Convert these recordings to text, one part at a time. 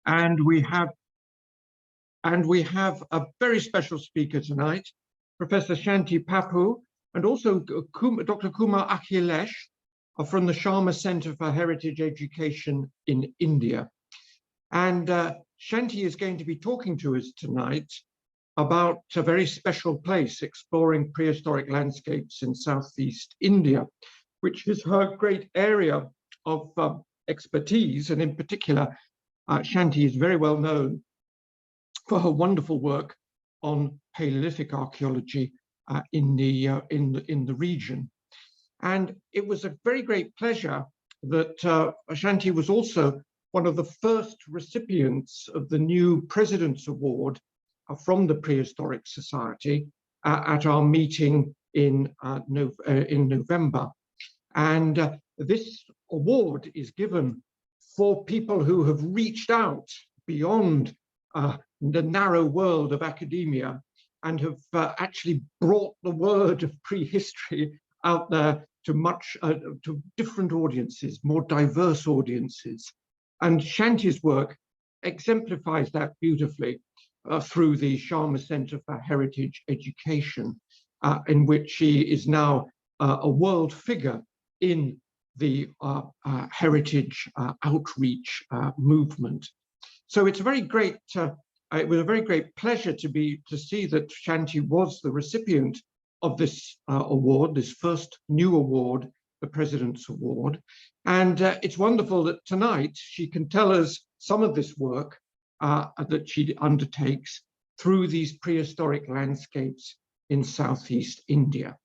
And we have a very special speaker tonight, Professor Shanti Pappu, and also Dr. Kumar Akhilesh from the Sharma Center for Heritage Education in India. And Shanti is going to be talking to us tonight about a very special place exploring prehistoric landscapes in Southeast India, which is her great area of expertise. And in particular, Shanti is very well known for her wonderful work on Paleolithic archaeology in the region. And it was a very great pleasure that Shanti was also one of the first recipients of the new President's Award from the Prehistoric Society at our meeting in November. And this award is given for people who have reached out beyond the narrow world of academia and have actually brought the word of prehistory out there to different audiences, more diverse audiences. And Shanti's work exemplifies that beautifully through the Sharma Center for Heritage Education, in which she is now a world figure in the heritage outreach movement. So it's a very great, it was a very great pleasure to see that Shanti was the recipient of this award, this first new award, the President's Award. And it's wonderful that tonight she can tell us some of this work that she undertakes through these prehistoric landscapes in Southeast India.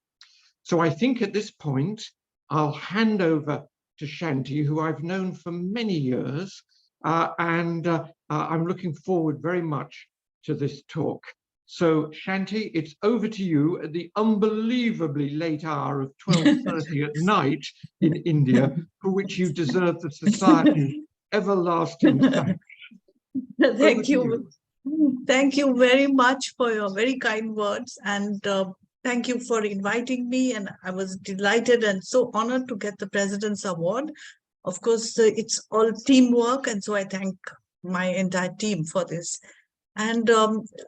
So I think at this point, I'll hand over to Shanti, who I've known for many years, and I'm looking forward very much to this talk. So Shanti, it's over to you at the unbelievably late hour of 12:30 at night in India, for which you deserve the Society's everlasting thanks. Thank you. Thank you very much for your very kind words, and thank you for inviting me. And I was delighted and so honored to get the President's Award. Of course, it's all teamwork, and so I thank my entire team for this. And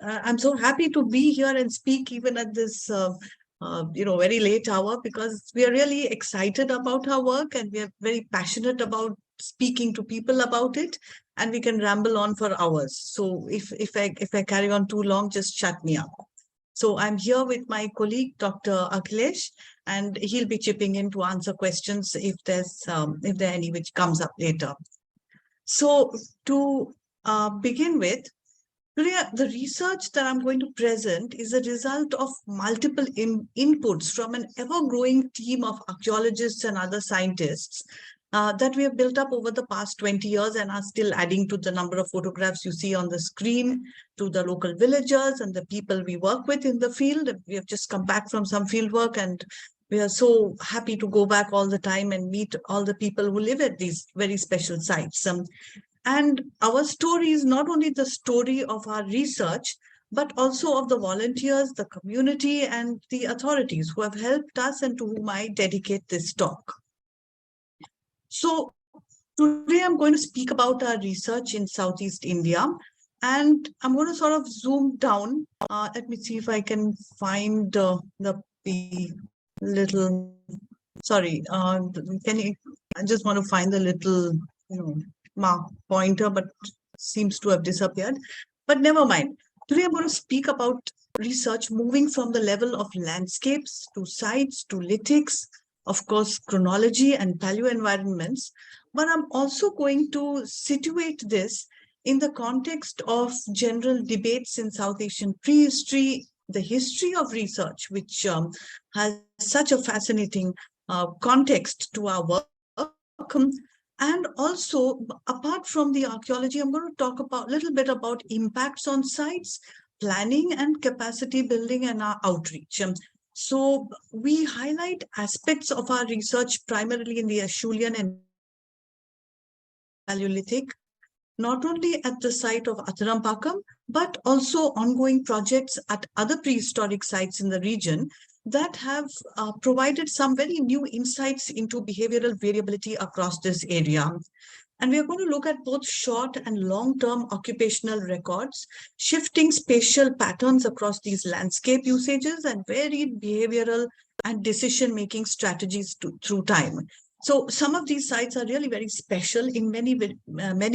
I'm so happy to be here and speak even at this very late hour, because we are really excited about our work and we are very passionate about speaking to people about it, and we can ramble on for hours. So if I carry on too long, just shut me up. So I'm here with my colleague, Dr. Akhilesh, and he'll be chipping in to answer questions if there are any which comes up later. So to begin with, today, the research that I'm going to present is a result of multiple inputs from an ever-growing team of archaeologists and other scientists that we have built up over the past 20 years and are still adding to the number of photographs you see on the screen, to the local villagers and the people we work with in the field. We have just come back from some field work, and we are so happy to go back all the time and meet all the people who live at these very special sites. And our story is not only the story of our research, but also of the volunteers, the community, and the authorities who have helped us and to whom I dedicate this talk. So today I'm going to speak about our research in Southeast India, and I'm going to sort of zoom down. Let me see if I can find the little, sorry, I just want to find the little, mark pointer, but seems to have disappeared. But never mind. Today I'm going to speak about research moving from the level of landscapes to sites to lithics, of course, chronology and paleo-environments. But I'm also going to situate this in the context of general debates in South Asian prehistory, the history of research, which has such a fascinating context to our work. And also, apart from the archaeology, I'm going to talk about a little bit about impacts on sites, planning and capacity building, and our outreach. So we highlight aspects of our research primarily in the Acheulean and Paleolithic, not only at the site of Atharampakam, but also ongoing projects at other prehistoric sites in the region that have provided some very new insights into behavioral variability across this area. And we are going to look at both short and long-term occupational records, shifting spatial patterns across these landscape usages and varied behavioral and decision-making strategies through time. So some of these sites are really very special in many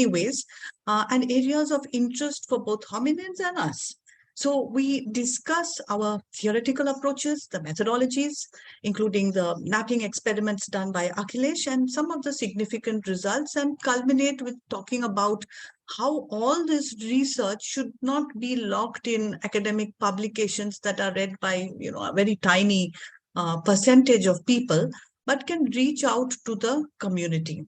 ways and areas of interest for both hominids and us. So we discuss our theoretical approaches, the methodologies, including the mapping experiments done by Akhilesh and some of the significant results, and culminate with talking about how all this research should not be locked in academic publications that are read by a very tiny percentage of people, but can reach out to the community.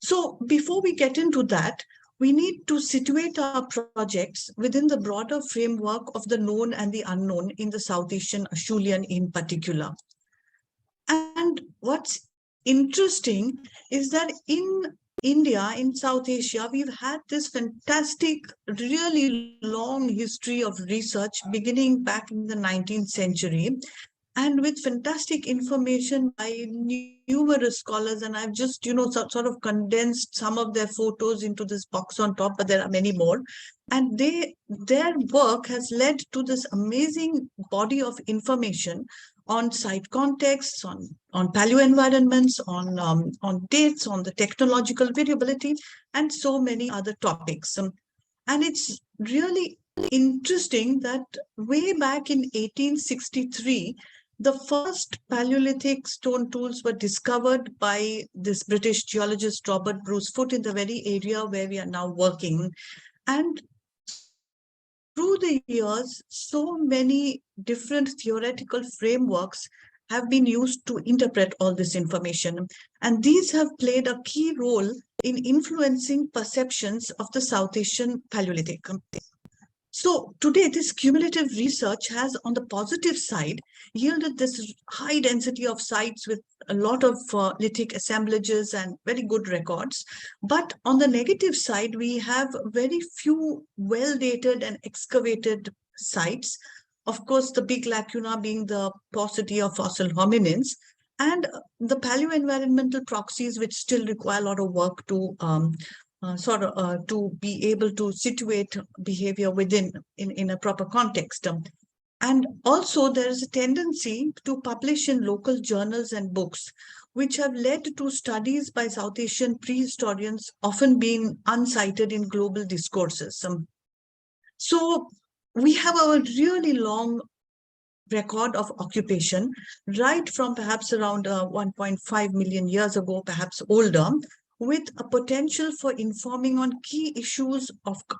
So before we get into that, we need to situate our projects within the broader framework of the known and the unknown in the South Asian Acheulean in particular. And what's interesting is that in India, in South Asia, we've had this fantastic, really long history of research beginning back in the 19th century, and with fantastic information by numerous scholars. And I've just, sort of condensed some of their photos into this box on top, but there are many more. And their work has led to this amazing body of information on site contexts, on paleo-environments, on dates, on the technological variability, and so many other topics. And it's really interesting that way back in 1863, the first Paleolithic stone tools were discovered by this British geologist Robert Bruce Foote in the very area where we are now working. And through the years, so many different theoretical frameworks have been used to interpret all this information. And these have played a key role in influencing perceptions of the South Asian Paleolithic. So today, this cumulative research has, on the positive side, yielded this high density of sites with a lot of lithic assemblages and very good records. But on the negative side, we have very few well-dated and excavated sites. Of course, the big lacuna being the paucity of fossil hominins and the paleo-environmental proxies, which still require a lot of work to to be able to situate behavior within in a proper context. And also there is a tendency to publish in local journals and books, which have led to studies by South Asian prehistorians often being uncited in global discourses. So we have a really long record of occupation, right from perhaps around 1.5 million years ago, perhaps older, with a potential for informing on key issues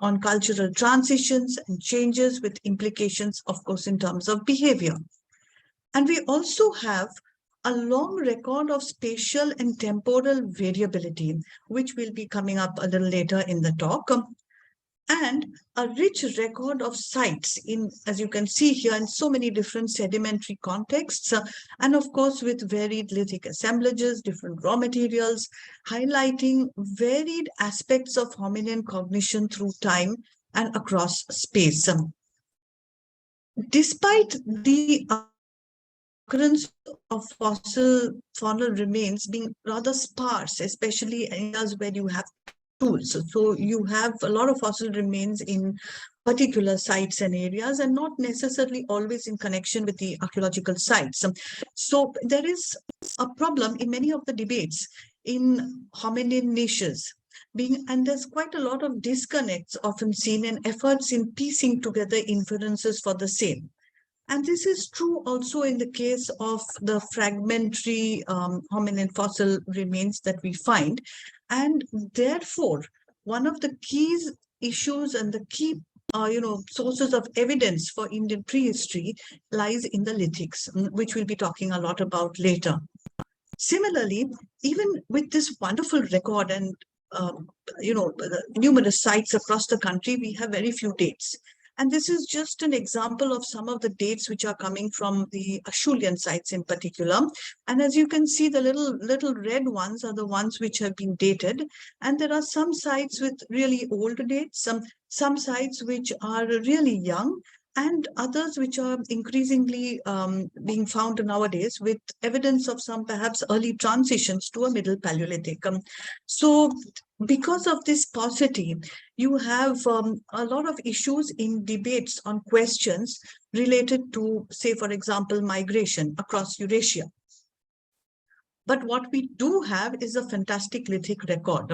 on cultural transitions and changes with implications, of course, in terms of behavior. And we also have a long record of spatial and temporal variability, which will be coming up a little later in the talk, and a rich record of sites in, as you can see here, in so many different sedimentary contexts, and of course with varied lithic assemblages, different raw materials, highlighting varied aspects of hominin cognition through time and across space. Despite the occurrence of fossil faunal remains being rather sparse, especially in areas where you have tools. So you have a lot of fossil remains in particular sites and areas, and not necessarily always in connection with the archaeological sites. So there is a problem in many of the debates in hominin niches, and there's quite a lot of disconnects often seen in efforts in piecing together inferences for the same. And this is true also in the case of the fragmentary hominin fossil remains that we find. And therefore, one of the key issues and the key sources of evidence for Indian prehistory lies in the lithics, which we'll be talking a lot about later. Similarly, even with this wonderful record and numerous sites across the country, we have very few dates. And this is just an example of some of the dates which are coming from the Acheulean sites in particular. And as you can see, the little red ones are the ones which have been dated. And there are some sites with really old dates, some sites which are really young, and others which are increasingly being found nowadays with evidence of some perhaps early transitions to a middle Paleolithic. So because of this paucity, you have a lot of issues in debates on questions related to, say, for example, migration across Eurasia. But what we do have is a fantastic lithic record.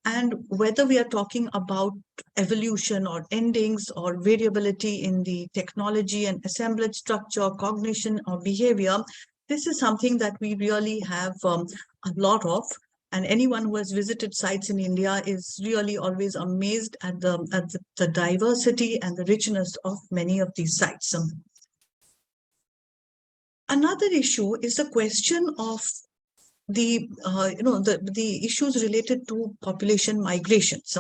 And whether we are talking about evolution or endings or variability in the technology and assemblage structure, cognition or behavior, this is something that we really have a lot of. And anyone who has visited sites in India is really always amazed at the diversity and the richness of many of these sites. Another issue is the question of the issues related to population migrations.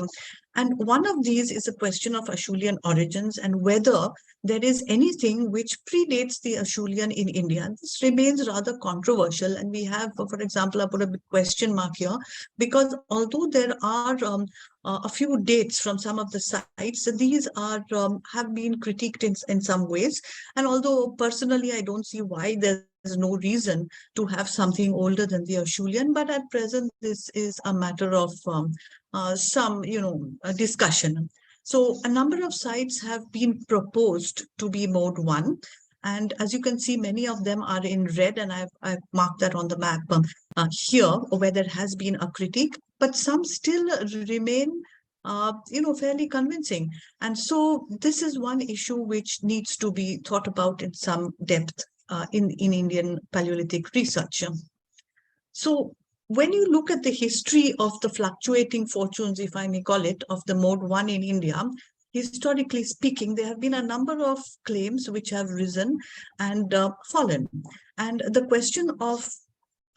And one of these is a question of Acheulean origins and whether there is anything which predates the Acheulean in India. This remains rather controversial, and we have, for example, I put a big question mark here, because although there are a few dates from some of the sites, these are have been critiqued in some ways. And although personally I don't see why there's no reason to have something older than the Acheulean, but at present this is a matter of some discussion. So a number of sites have been proposed to be mode 1. And as you can see, many of them are in red, and I've marked that on the map here, where there has been a critique, but some still remain fairly convincing. And so this is one issue which needs to be thought about in some depth in Indian Paleolithic research. So when you look at the history of the fluctuating fortunes, if I may call it, of the mode 1 in India, historically speaking, there have been a number of claims which have risen and fallen. And the question of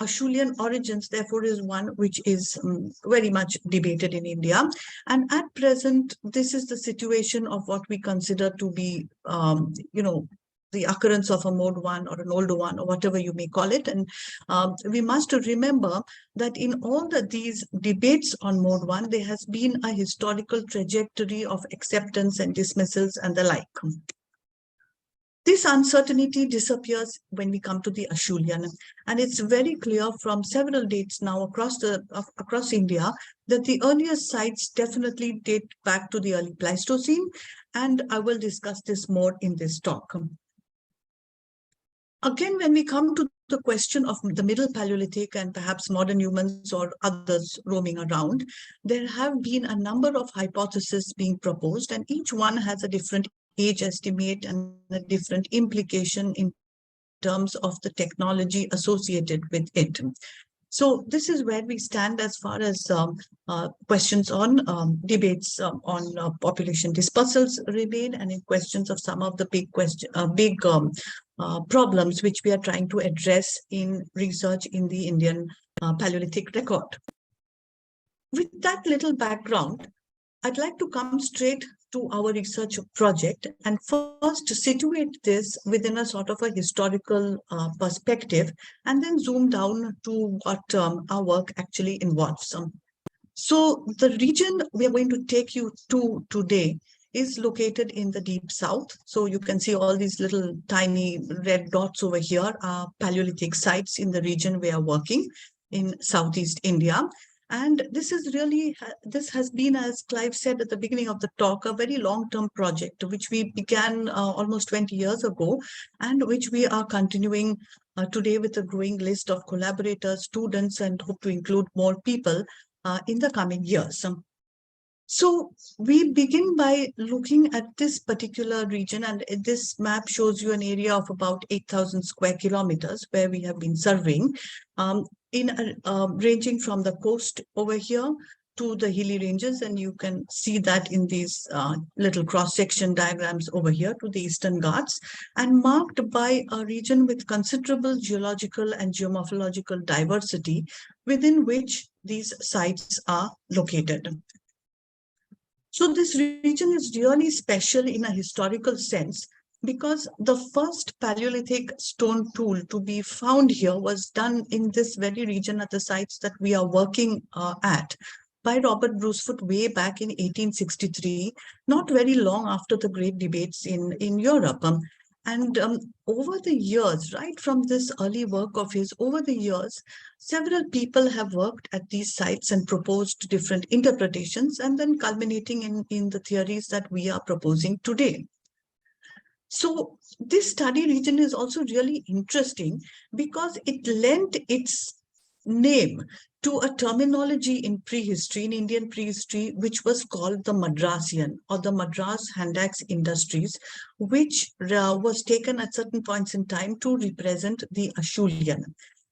Acheulean origins, therefore, is one which is very much debated in India. And at present, this is the situation of what we consider to be, the occurrence of a mode 1 or an older one, or whatever you may call it. And we must remember that in all these debates on mode 1, there has been a historical trajectory of acceptance and dismissals and the like. This uncertainty disappears when we come to the Acheulean, and it's very clear from several dates now across India that the earliest sites definitely date back to the early Pleistocene, and I will discuss this more in this talk. Again, when we come to the question of the Middle Paleolithic and perhaps modern humans or others roaming around, there have been a number of hypotheses being proposed, and each one has a different age estimate and a different implication in terms of the technology associated with it. So this is where we stand as far as questions on debates on population dispersals remain, and in questions of some of the big problems which we are trying to address in research in the Indian Paleolithic record. With that little background, I'd like to come straight to our research project and first situate this within a sort of a historical perspective, and then zoom down to what our work actually involves. So the region we are going to take you to today is located in the deep south. So you can see all these little tiny red dots over here are Paleolithic sites in the region we are working in Southeast India. And this has been, as Clive said at the beginning of the talk, a very long-term project, which we began almost 20 years ago, and which we are continuing today with a growing list of collaborators, students, and hope to include more people in the coming years. So we begin by looking at this particular region, and this map shows you an area of about 8,000 square kilometers where we have been surveying, ranging from the coast over here to the hilly ranges, and you can see that in these little cross-section diagrams over here to the Eastern Ghats, and marked by a region with considerable geological and geomorphological diversity within which these sites are located. So this region is really special in a historical sense because the first Paleolithic stone tool to be found here was done in this very region at the sites that we are working at by Robert Bruce Foote way back in 1863, not very long after the great debates in Europe. And over the years, right from this early work of his, over the years, several people have worked at these sites and proposed different interpretations, and then culminating in the theories that we are proposing today. So this study region is also really interesting because it lent its name to a terminology in prehistory, in Indian prehistory, which was called the Madrasian or the Madras Handax Industries, which was taken at certain points in time to represent the Acheulean.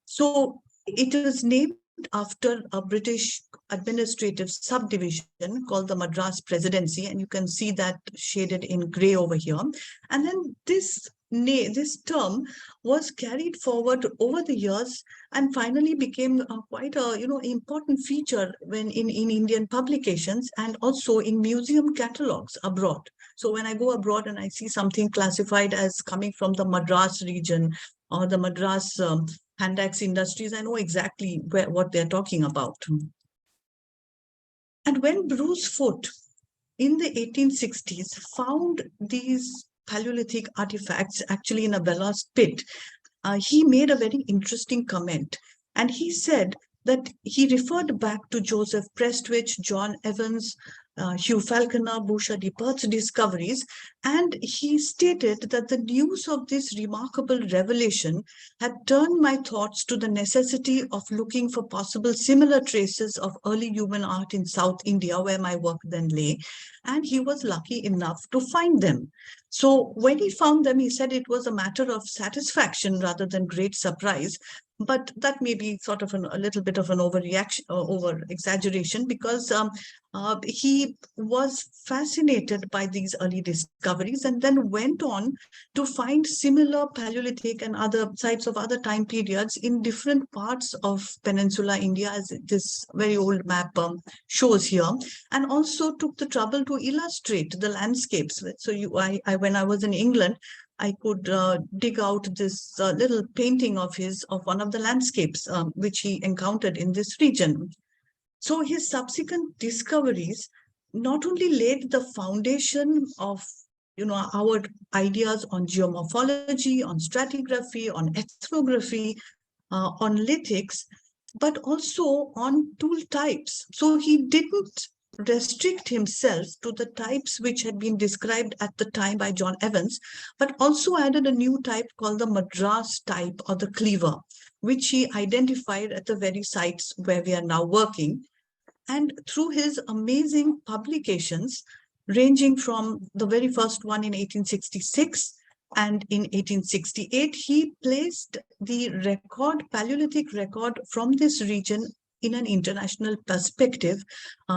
So it is named after a British administrative subdivision called the Madras Presidency, and you can see that shaded in gray over here. And then this term was carried forward over the years and finally became quite a important feature when in Indian publications and also in museum catalogs abroad. So when I go abroad and I see something classified as coming from the Madras region or the Madras Handax Industries, I know exactly what they're talking about. And when Bruce Foote in the 1860s found these Paleolithic artifacts actually in a Bellows pit, he made a very interesting comment. And he said that he referred back to Joseph Prestwich, John Evans, Hugh Falconer, Boucher de Perth's discoveries, and he stated that the news of this remarkable revelation had turned my thoughts to the necessity of looking for possible similar traces of early human art in South India, where my work then lay, and he was lucky enough to find them. So when he found them, he said it was a matter of satisfaction rather than great surprise. But that may be sort of a little bit of an overreaction, over exaggeration, because he was fascinated by these early discoveries and then went on to find similar Paleolithic and other sites of other time periods in different parts of Peninsular India, as this very old map shows here, and also took the trouble to illustrate the landscapes. So when I was in England, I could dig out this little painting of his of one of the landscapes which he encountered in this region. So his subsequent discoveries not only laid the foundation of our ideas on geomorphology, on stratigraphy, on ethnography, on lithics, but also on tool types. So he didn't restrict himself to the types which had been described at the time by John Evans, but also added a new type called the Madras type or the cleaver, which he identified at the very sites where we are now working. And through his amazing publications, ranging from the very first one in 1866 and in 1868, he placed the Paleolithic record from this region in an international perspective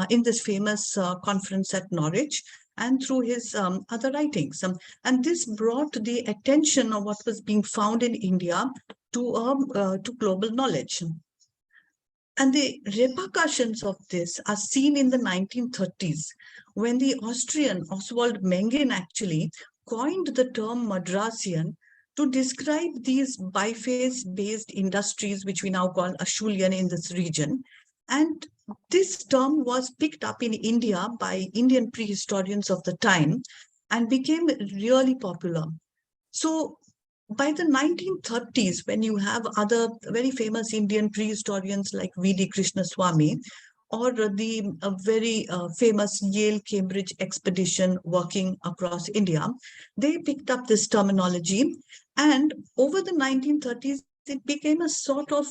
in this famous conference at Norwich and through his other writings. And this brought the attention of what was being found in India to global knowledge. And the repercussions of this are seen in the 1930s, when the Austrian Oswald Mengen actually coined the term Madrasian to describe these biface-based industries, which we now call Acheulean in this region. And this term was picked up in India by Indian prehistorians of the time and became really popular. So by the 1930s, when you have other very famous Indian prehistorians like V.D. Krishnaswamy, or the very famous Yale-Cambridge expedition working across India, they picked up this terminology. And over the 1930s, it became a sort of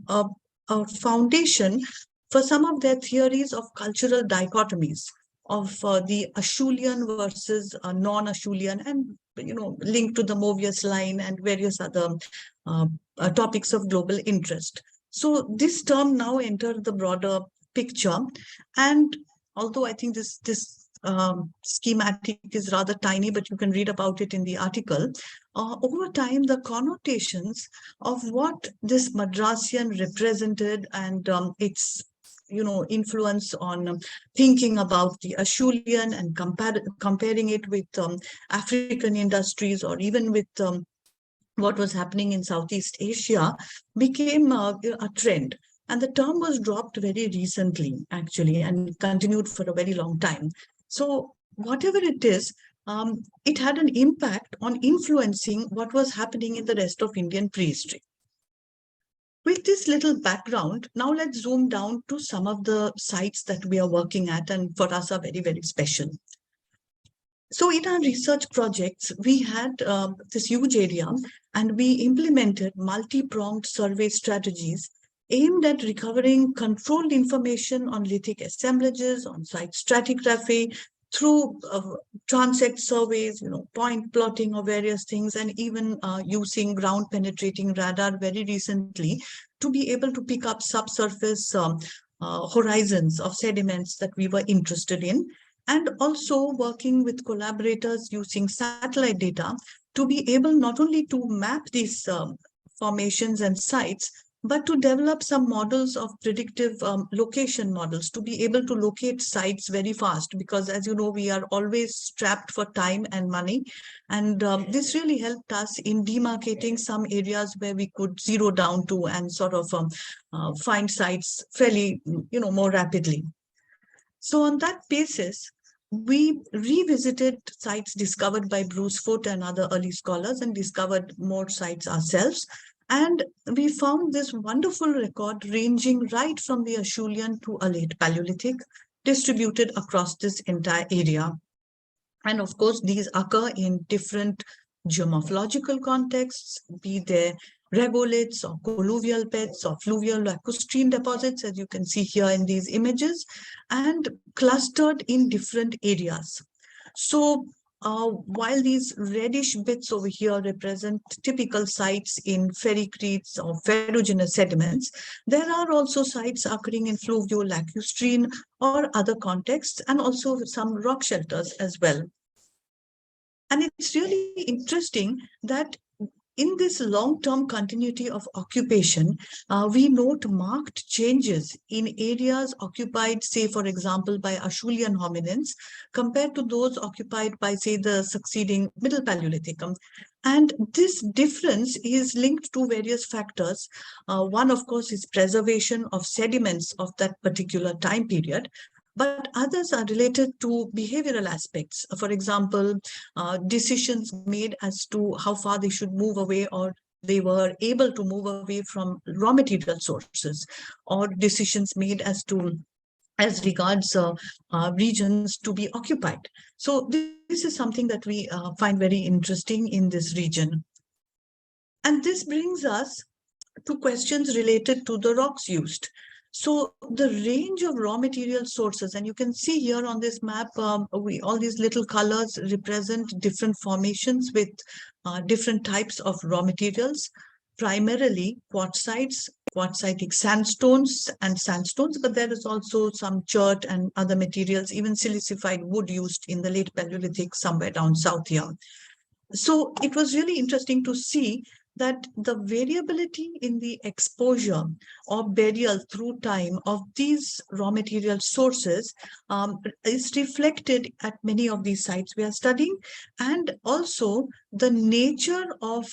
a foundation for some of their theories of cultural dichotomies of the Acheulean versus non-Acheulean, and linked to the Mobius line and various other topics of global interest. So this term now entered the broader picture, and although I think this schematic is rather tiny, but you can read about it in the article, over time the connotations of what this Madrasian represented and its influence on thinking about the Acheulean and comparing it with African industries, or even with what was happening in Southeast Asia, became a trend. And the term was dropped very recently, actually, and continued for a very long time. So whatever it is, it had an impact on influencing what was happening in the rest of Indian prehistory. With this little background, now let's zoom down to some of the sites that we are working at and for us are very, very special. So in our research projects, we had this huge area and we implemented multi-pronged survey strategies aimed at recovering controlled information on lithic assemblages, on site stratigraphy, through transect surveys, point plotting of various things, and even using ground penetrating radar very recently to be able to pick up subsurface horizons of sediments that we were interested in, and also working with collaborators using satellite data to be able not only to map these formations and sites, but to develop some models of predictive location models to be able to locate sites very fast, because as you know, we are always strapped for time and money. And this really helped us in demarcating some areas where we could zero down to and sort of find sites fairly, more rapidly. So on that basis, we revisited sites discovered by Bruce Foote and other early scholars and discovered more sites ourselves. And we found this wonderful record ranging right from the Acheulean to a late Paleolithic, distributed across this entire area. And of course, these occur in different geomorphological contexts, be they regoliths or colluvial beds or fluvial lacustrine deposits, as you can see here in these images, and clustered in different areas. So while these reddish bits over here represent typical sites in ferricretes or ferruginous sediments, there are also sites occurring in fluvial lacustrine or other contexts, and also some rock shelters as well. And it's really interesting that in this long-term continuity of occupation, we note marked changes in areas occupied, say, for example, by Acheulean hominins compared to those occupied by, say, the succeeding Middle Paleolithic. And this difference is linked to various factors. One, of course, is preservation of sediments of that particular time period. But others are related to behavioral aspects. For example, decisions made as to how far they should move away, or they were able to move away from raw material sources, or decisions made as regards regions to be occupied. So this is something that we find very interesting in this region. And this brings us to questions related to the rocks used. So the range of raw material sources, and you can see here on this map, all these little colors represent different formations with different types of raw materials, primarily quartzites, quartzitic sandstones, but there is also some chert and other materials, even silicified wood used in the late Paleolithic somewhere down south here. So it was really interesting to see that the variability in the exposure or burial through time of these raw material sources is reflected at many of these sites we are studying, and also the nature of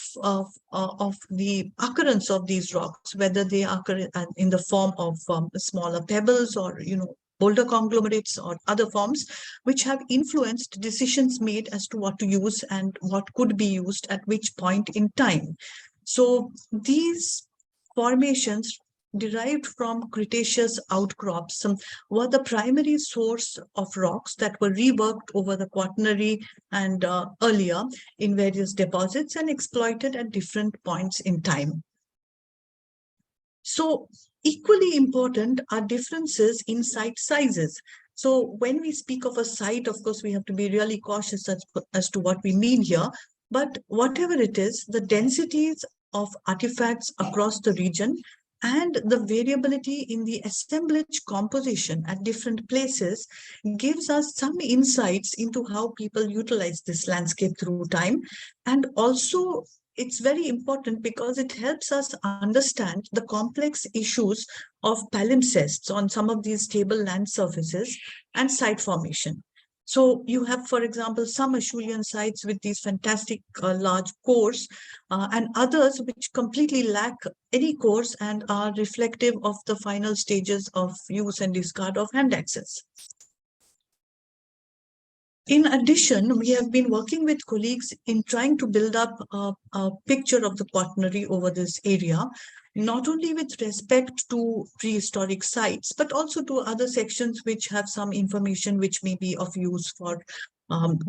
the occurrence of these rocks, whether they occur in the form of smaller pebbles or boulder conglomerates or other forms, which have influenced decisions made as to what to use and what could be used at which point in time. So these formations derived from Cretaceous outcrops were the primary source of rocks that were reworked over the Quaternary and earlier in various deposits and exploited at different points in time. So equally important are differences in site sizes. So when we speak of a site, of course, we have to be really cautious as to what we mean here. But whatever it is, the densities of artifacts across the region and the variability in the assemblage composition at different places gives us some insights into how people utilize this landscape through time. And also, it's very important because it helps us understand the complex issues of palimpsests on some of these stable land surfaces and site formation. So you have, for example, some Acheulean sites with these fantastic large cores and others which completely lack any cores and are reflective of the final stages of use and discard of hand axes. In addition, we have been working with colleagues in trying to build up a picture of the quaternary over this area, not only with respect to prehistoric sites, but also to other sections which have some information which may be of use for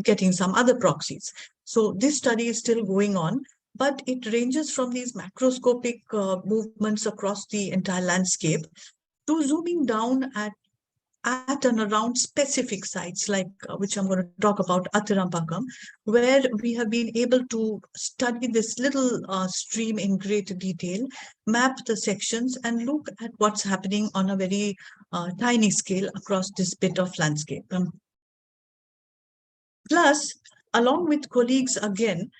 getting some other proxies. So this study is still going on, but it ranges from these macroscopic movements across the entire landscape to zooming down at and around specific sites like which I'm going to talk about, Athirampakam, where we have been able to study this little stream in great detail, map the sections and look at what's happening on a very tiny scale across this bit of landscape. Plus, along with colleagues again,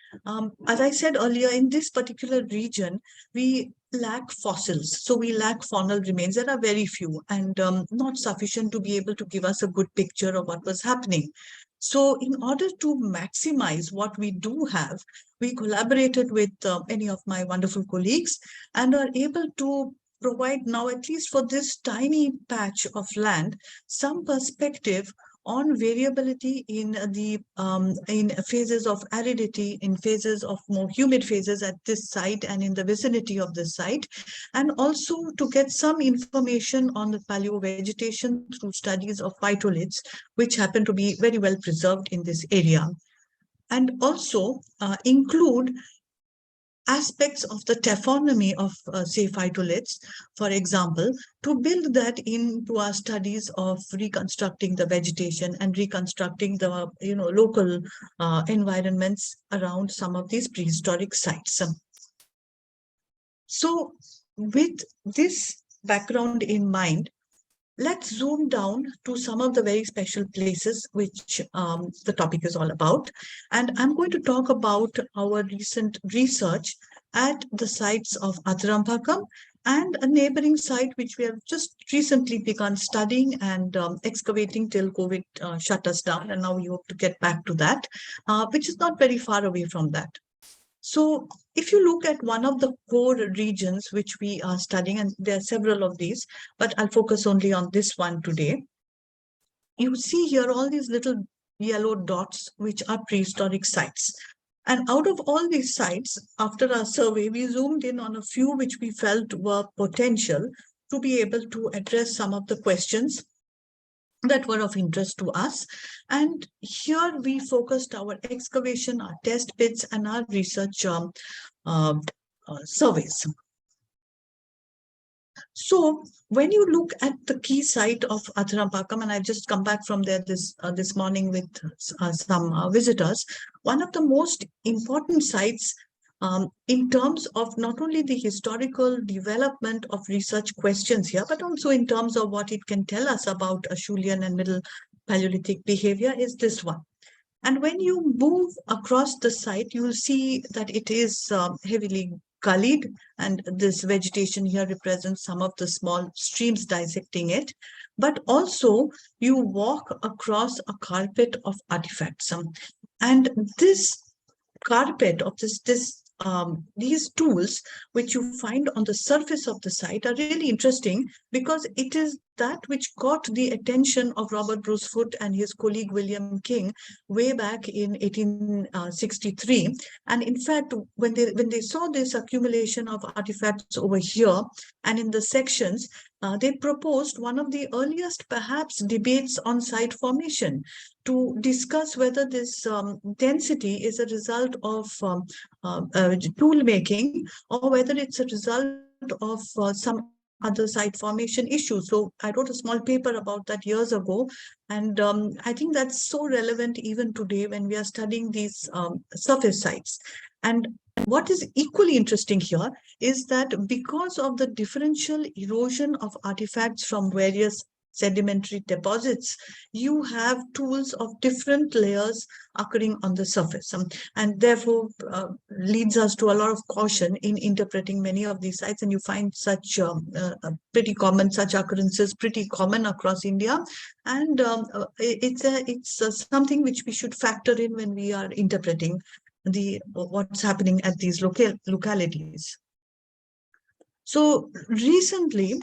as I said earlier, in this particular region, we lack fossils. So we lack faunal remains. There are very few and not sufficient to be able to give us a good picture of what was happening. So in order to maximize what we do have, we collaborated with many of my wonderful colleagues and are able to provide now, at least for this tiny patch of land, some perspective on variability in the in phases of aridity, in phases of more humid phases at this site and in the vicinity of this site, and also to get some information on the paleovegetation through studies of phytoliths, which happen to be very well preserved in this area, and also include aspects of the taphonomy of, say, phytoliths, for example, to build that into our studies of reconstructing the vegetation and reconstructing the, local environments around some of these prehistoric sites. So with this background in mind, let's zoom down to some of the very special places which the topic is all about. And I'm going to talk about our recent research at the sites of Athirampakam and a neighboring site which we have just recently begun studying and excavating till COVID shut us down. And now we hope to get back to that, which is not very far away from that. So if you look at one of the core regions which we are studying, and there are several of these, but I'll focus only on this one today. You see here all these little yellow dots, which are prehistoric sites. And out of all these sites, after our survey, we zoomed in on a few which we felt were potential to be able to address some of the questions that were of interest to us. And here we focused our excavation, our test pits, and our research surveys. So when you look at the key site of Athirampakam, and I've just come back from there this morning with some visitors, one of the most important sites in terms of not only the historical development of research questions here, but also in terms of what it can tell us about Acheulean and Middle Paleolithic behavior is this one. And when you move across the site, you will see that it is heavily gullied, and this vegetation here represents some of the small streams dissecting it. But also you walk across a carpet of artifacts. And this carpet of these tools which you find on the surface of the site are really interesting because it is that which caught the attention of Robert Bruce Foote and his colleague William King way back in 1863. And in fact, when they saw this accumulation of artifacts over here and in the sections, they proposed one of the earliest perhaps debates on site formation to discuss whether this density is a result of tool making or whether it's a result of some other site formation issues. So I wrote a small paper about that years ago, and I think that's so relevant even today when we are studying these surface sites. And what is equally interesting here is that because of the differential erosion of artifacts from various sedimentary deposits, you have tools of different layers occurring on the surface, and therefore leads us to a lot of caution in interpreting many of these sites. And you find such such occurrences pretty common across India, and it's something which we should factor in when we are interpreting what's happening at these localities. So recently,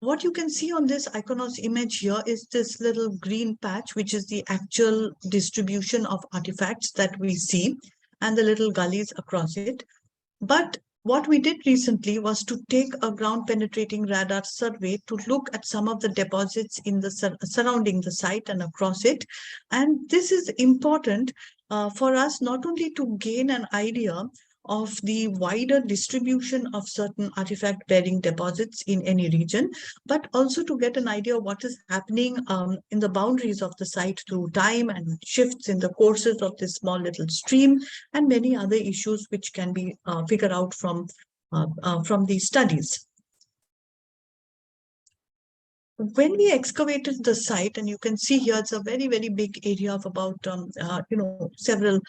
what you can see on this Iconos image here is this little green patch, which is the actual distribution of artifacts that we see, and the little gullies across it. But what we did recently was to take a ground penetrating radar survey to look at some of the deposits in the surrounding the site and across it. And this is important for us not only to gain an idea of the wider distribution of certain artifact-bearing deposits in any region, but also to get an idea of what is happening in the boundaries of the site through time and shifts in the courses of this small little stream, and many other issues which can be figured out from these studies. When we excavated the site, and you can see here, it's a very, very big area of about, several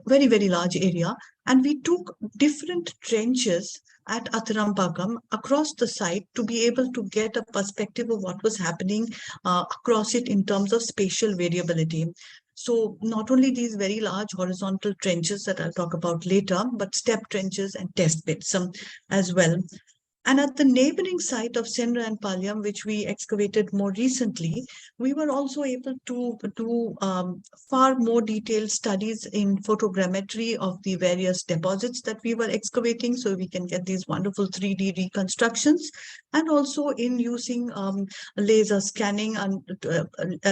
very, very large area. And we took different trenches at Athirampakam across the site to be able to get a perspective of what was happening across it in terms of spatial variability. So not only these very large horizontal trenches that I'll talk about later, but step trenches and test bits as well. And at the neighboring site of Senra and Palyam, which we excavated more recently, we were also able to do far more detailed studies in photogrammetry of the various deposits that we were excavating, so we can get these wonderful 3D reconstructions, and also in using laser scanning and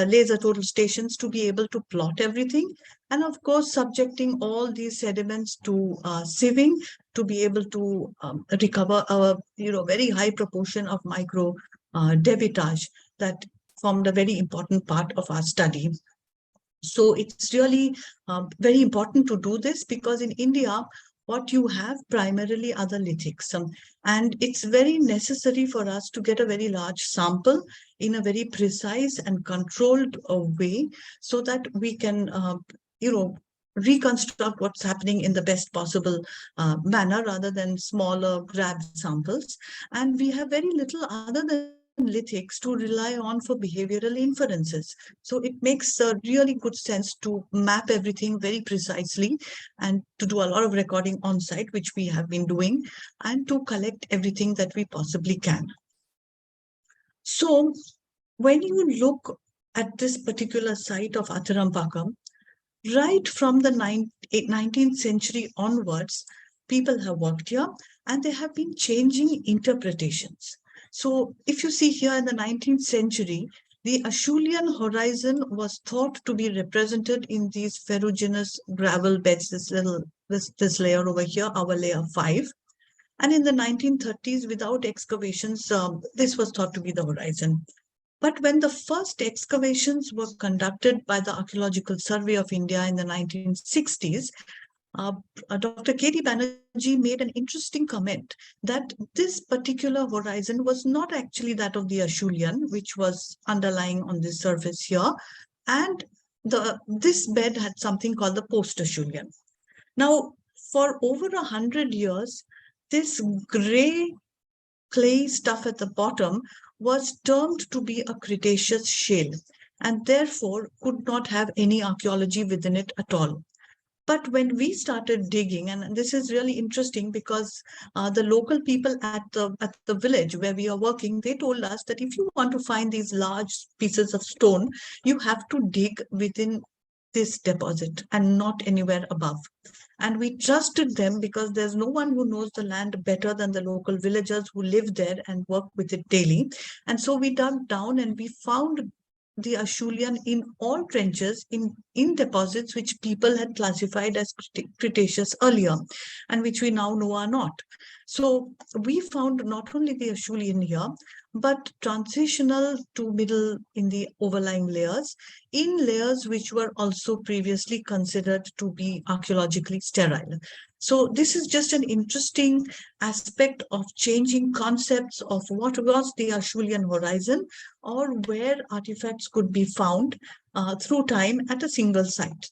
laser total stations to be able to plot everything. And of course, subjecting all these sediments to sieving to be able to recover a very high proportion of micro debitage that formed a very important part of our study. So it's really very important to do this, because in India, what you have primarily are the lithics. And it's very necessary for us to get a very large sample in a very precise and controlled way, so that we can reconstruct what's happening in the best possible manner, rather than smaller grab samples. And we have very little other than lithics to rely on for behavioral inferences. So it makes really good sense to map everything very precisely and to do a lot of recording on site, which we have been doing, and to collect everything that we possibly can. So when you look at this particular site of Athirampakam, right from the 19th century onwards, people have worked here, and they have been changing interpretations. So if you see here in the 19th century, the Acheulean horizon was thought to be represented in these ferruginous gravel beds, this layer over here, our layer 5. And in the 1930s, without excavations, this was thought to be the horizon. But when the first excavations were conducted by the Archaeological Survey of India in the 1960s, Dr. K.D. Banerjee made an interesting comment that this particular horizon was not actually that of the Acheulean, which was underlying on the surface here, and this bed had something called the post-Acheulean. Now, for over 100 years, this gray clay stuff at the bottom was termed to be a Cretaceous shale, and therefore could not have any archaeology within it at all. But when we started digging, and this is really interesting, because the local people at the village where we are working, they told us that if you want to find these large pieces of stone, you have to dig within this deposit and not anywhere above. And we trusted them, because there's no one who knows the land better than the local villagers who live there and work with it daily. And so we dug down and we found the Acheulean in all trenches in deposits which people had classified as Cretaceous earlier, and which we now know are not. So we found not only the Acheulean here, but transitional to middle in the overlying layers, in layers which were also previously considered to be archaeologically sterile. So this is just an interesting aspect of changing concepts of what was the Acheulean horizon, or where artifacts could be found through time at a single site.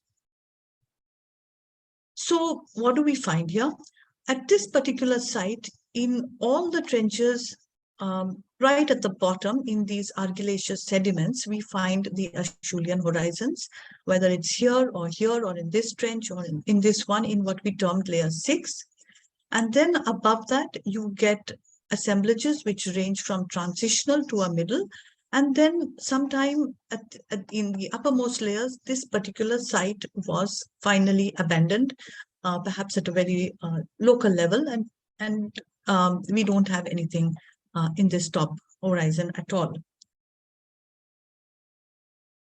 So what do we find here? At this particular site, in all the trenches, right at the bottom in these argillaceous sediments, we find the Acheulean horizons, whether it's here, or in this trench, or in this one, in what we termed layer 6. And then above that, you get assemblages which range from transitional to a middle. And then sometime in the uppermost layers, this particular site was finally abandoned, perhaps at a very local level, and we don't have anything in this top horizon at all.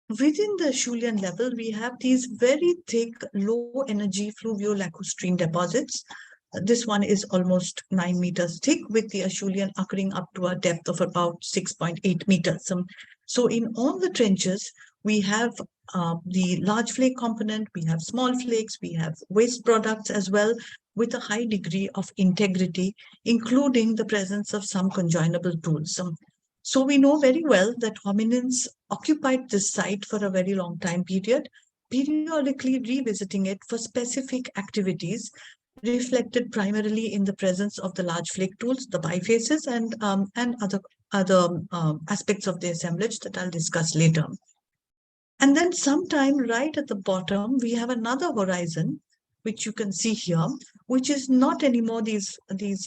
Within the Acheulean level, we have these very thick, low-energy fluvio-lacustrine deposits. This one is almost 9 meters thick, with the Acheulean occurring up to a depth of about 6.8 meters. So in all the trenches, we have the large flake component, we have small flakes, we have waste products as well, with a high degree of integrity, including the presence of some conjoinable tools. So we know very well that hominins occupied this site for a very long time period, periodically revisiting it for specific activities, reflected primarily in the presence of the large flake tools, the bifaces, and other aspects of the assemblage that I'll discuss later. And then sometime right at the bottom, we have another horizon, which you can see here, which is not anymore these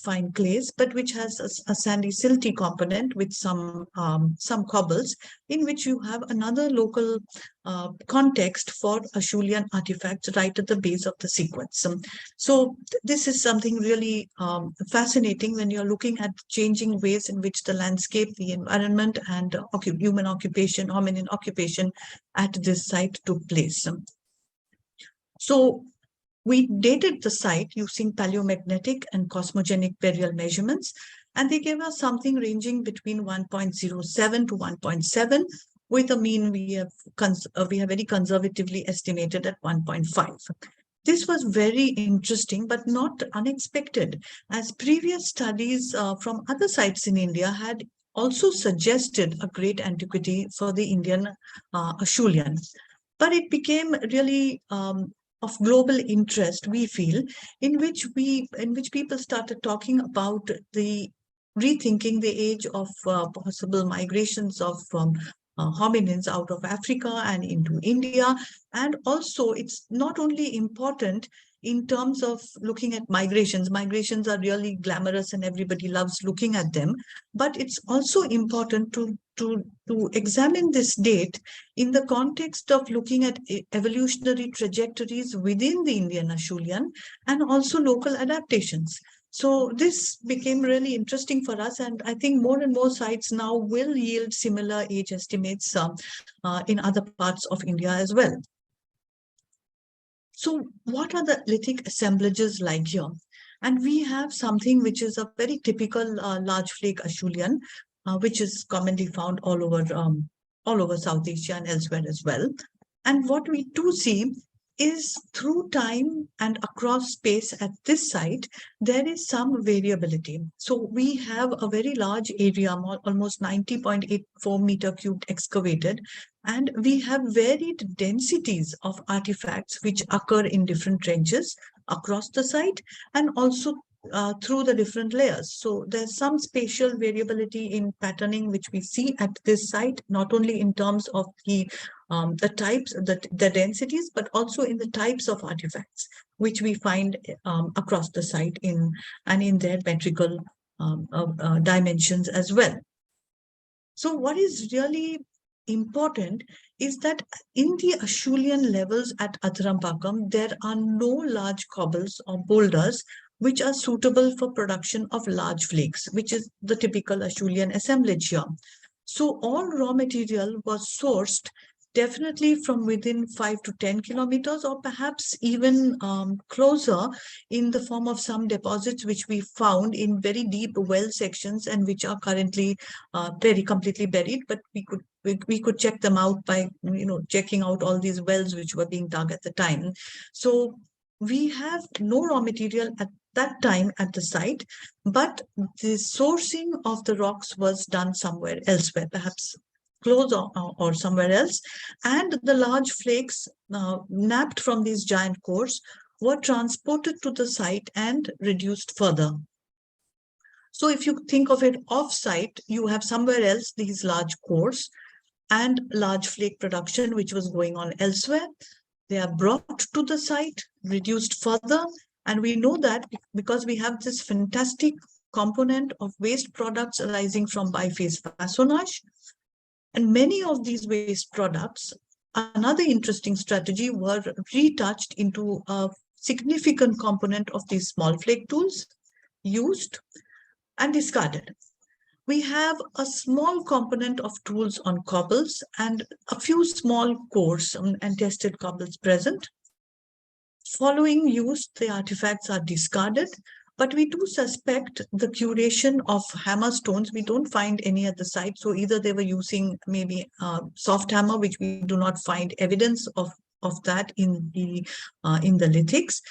fine clays, but which has a sandy silty component with some cobbles, in which you have another local context for Acheulean artifacts right at the base of the sequence. So this is something really fascinating when you're looking at changing ways in which the landscape, the environment, and human occupation, hominin occupation at this site took place. So we dated the site using paleomagnetic and cosmogenic burial measurements, and they gave us something ranging between 1.07 to 1.7, with a mean we have very conservatively estimated at 1.5. This was very interesting, but not unexpected, as previous studies from other sites in India had also suggested a great antiquity for the Indian Acheulean. But it became really of global interest, we feel, in which people started talking about the rethinking the age of possible migrations of hominins out of Africa and into India. And also, it's not only important in terms of looking at migrations. Migrations are really glamorous and everybody loves looking at them. But it's also important to examine this date in the context of looking at evolutionary trajectories within the Indian Acheulean and also local adaptations. So this became really interesting for us, and I think more and more sites now will yield similar age estimates in other parts of India as well. So what are the lithic assemblages like here? And we have something which is a very typical large flake Acheulean, which is commonly found all over South Asia and elsewhere as well. And what we do see is through time and across space at this site, there is some variability. So we have a very large area, almost 90.84 meter cubed excavated, and we have varied densities of artifacts which occur in different trenches across the site and also through the different layers. So there's some spatial variability in patterning which we see at this site, not only in terms of the types, the densities, but also in the types of artifacts which we find across the site in their metrical dimensions as well. So what is really important is that in the Acheulean levels at Athirampakkam, there are no large cobbles or boulders which are suitable for production of large flakes, which is the typical Acheulean assemblage here. So all raw material was sourced definitely from within 5 to 10 kilometers, or perhaps even closer, in the form of some deposits which we found in very deep well sections and which are currently very completely buried. But we could check them out by checking out all these wells which were being dug at the time. So we have no raw material at that time at the site, but the sourcing of the rocks was done somewhere elsewhere, perhaps close or somewhere else. And the large flakes napped from these giant cores were transported to the site and reduced further. So if you think of it off-site, you have somewhere else these large cores and large flake production, which was going on elsewhere. They are brought to the site, reduced further, and we know that because we have this fantastic component of waste products arising from biphase façonnage. And many of these waste products, another interesting strategy, were retouched into a significant component of these small flake tools, used and discarded. We have a small component of tools on cobbles and a few small cores and tested cobbles present. Following use, the artifacts are discarded, but we do suspect the curation of hammer stones. We don't find any at the site. So either they were using maybe soft hammer, which we do not find evidence of that in the lithics,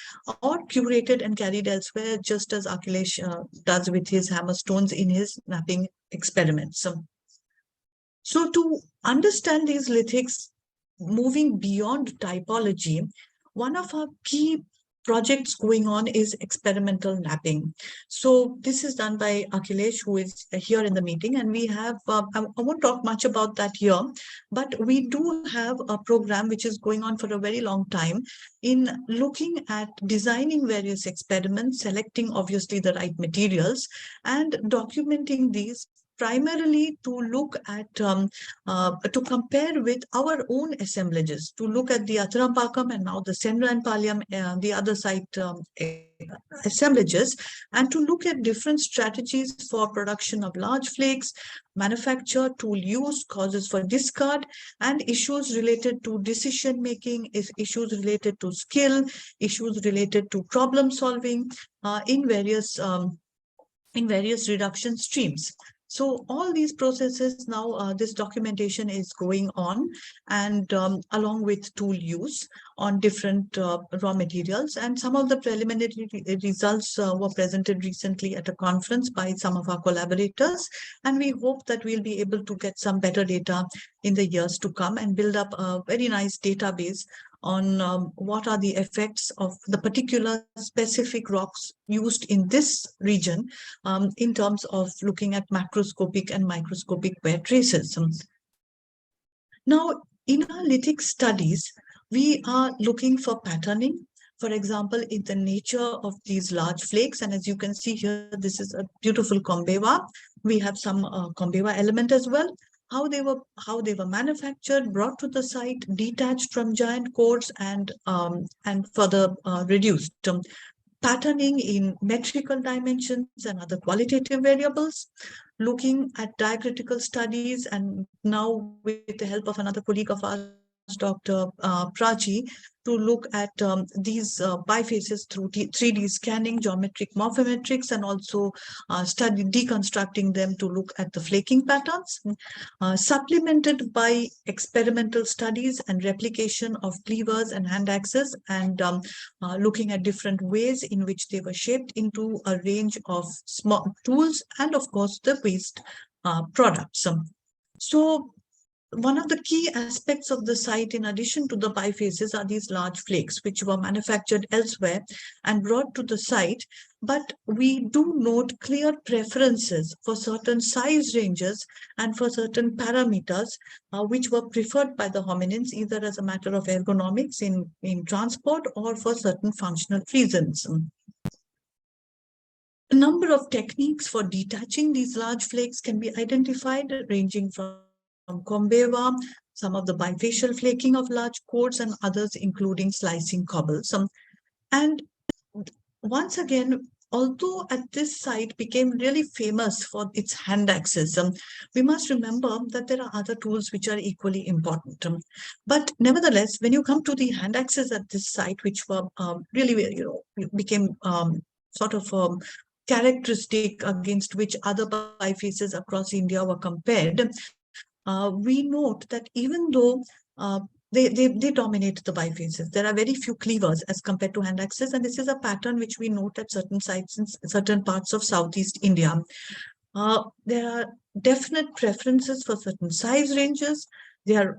or curated and carried elsewhere, just as Akhilesh does with his hammer stones in his knapping experiments. So to understand these lithics, moving beyond typology, one of our key projects going on is experimental knapping. So this is done by Akhilesh, who is here in the meeting, and we have, I won't talk much about that here, but we do have a program which is going on for a very long time in looking at designing various experiments, selecting obviously the right materials, and documenting these primarily to look at, to compare with our own assemblages, to look at the Atharampakam and now the Senra and Palyam, the other site assemblages, and to look at different strategies for production of large flakes, manufacture, tool use, causes for discard, and issues related to decision making, issues related to skill, issues related to problem solving in various reduction streams. So all these processes now, this documentation is going on, and along with tool use on different raw materials. And some of the preliminary results were presented recently at a conference by some of our collaborators. And we hope that we'll be able to get some better data in the years to come and build up a very nice database on what are the effects of the particular specific rocks used in this region in terms of looking at macroscopic and microscopic wear traces. Now, in our lithic studies, we are looking for patterning, for example, in the nature of these large flakes. And as you can see here, this is a beautiful Kombewa. We have some Kombewa element as well. How they were manufactured, brought to the site, detached from giant cores, and further reduced. Patterning in metrical dimensions and other qualitative variables, looking at diacritical studies, and now with the help of another colleague of ours, Dr. Prachi, to look at these bifaces through 3D scanning, geometric morphometrics, and also study deconstructing them to look at the flaking patterns, supplemented by experimental studies and replication of cleavers and hand axes, and looking at different ways in which they were shaped into a range of small tools and, of course, the waste products. So one of the key aspects of the site, in addition to the bifaces, are these large flakes, which were manufactured elsewhere and brought to the site. But we do note clear preferences for certain size ranges and for certain parameters, which were preferred by the hominins, either as a matter of ergonomics in transport or for certain functional reasons. A number of techniques for detaching these large flakes can be identified, ranging from Kombewa, some of the bifacial flaking of large cores, and others including slicing cobbles. And once again, although at this site became really famous for its hand axes, we must remember that there are other tools which are equally important. But nevertheless, when you come to the hand axes at this site, which were really, became sort of characteristic against which other bifaces across India were compared, we note that even though they dominate the bifaces. There are very few cleavers as compared to hand axes, and this is a pattern which we note at certain sites in certain parts of Southeast India. There are definite preferences for certain size ranges. They are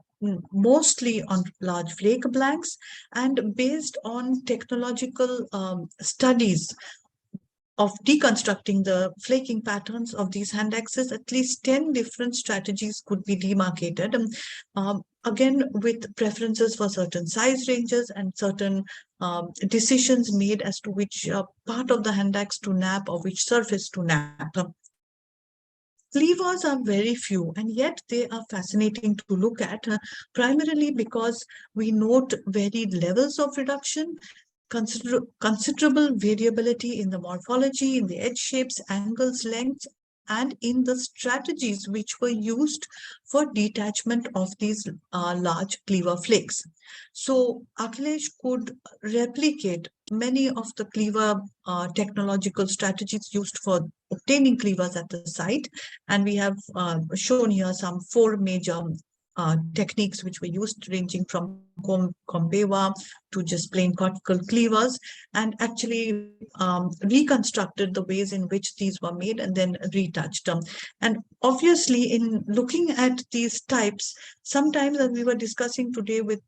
mostly on large flake blanks, and based on technological studies of deconstructing the flaking patterns of these hand axes, at least 10 different strategies could be demarcated. Again, with preferences for certain size ranges and certain decisions made as to which part of the hand axe to nap or which surface to nap. Cleavers are very few, and yet they are fascinating to look at, primarily because we note varied levels of reduction, considerable variability in the morphology, in the edge shapes, angles, lengths, and in the strategies which were used for detachment of these large cleaver flakes. So Akhilesh could replicate many of the cleaver technological strategies used for obtaining cleavers at the site. And we have shown here some 4 major techniques which were used, ranging from Combewa to just plain cortical cleavers, and actually reconstructed the ways in which these were made and then retouched. And obviously, in looking at these types, sometimes, as we were discussing today with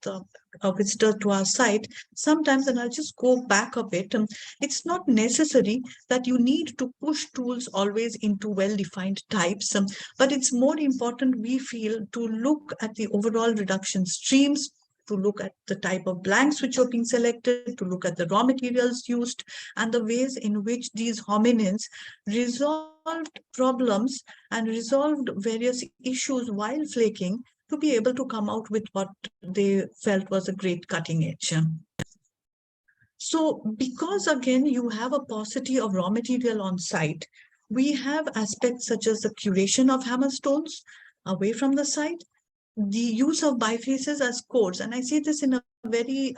a visitor to our site, sometimes, and I'll just go back a bit, it's not necessary that you need to push tools always into well-defined types, but it's more important, we feel, to look at the overall reduction streams, to look at the type of blanks which are being selected, to look at the raw materials used, and the ways in which these hominins resolved problems and resolved various issues while flaking to be able to come out with what they felt was a great cutting edge. So because, again, you have a paucity of raw material on site, we have aspects such as the curation of hammerstones away from the site, the use of bifaces as cores. And I say this in a very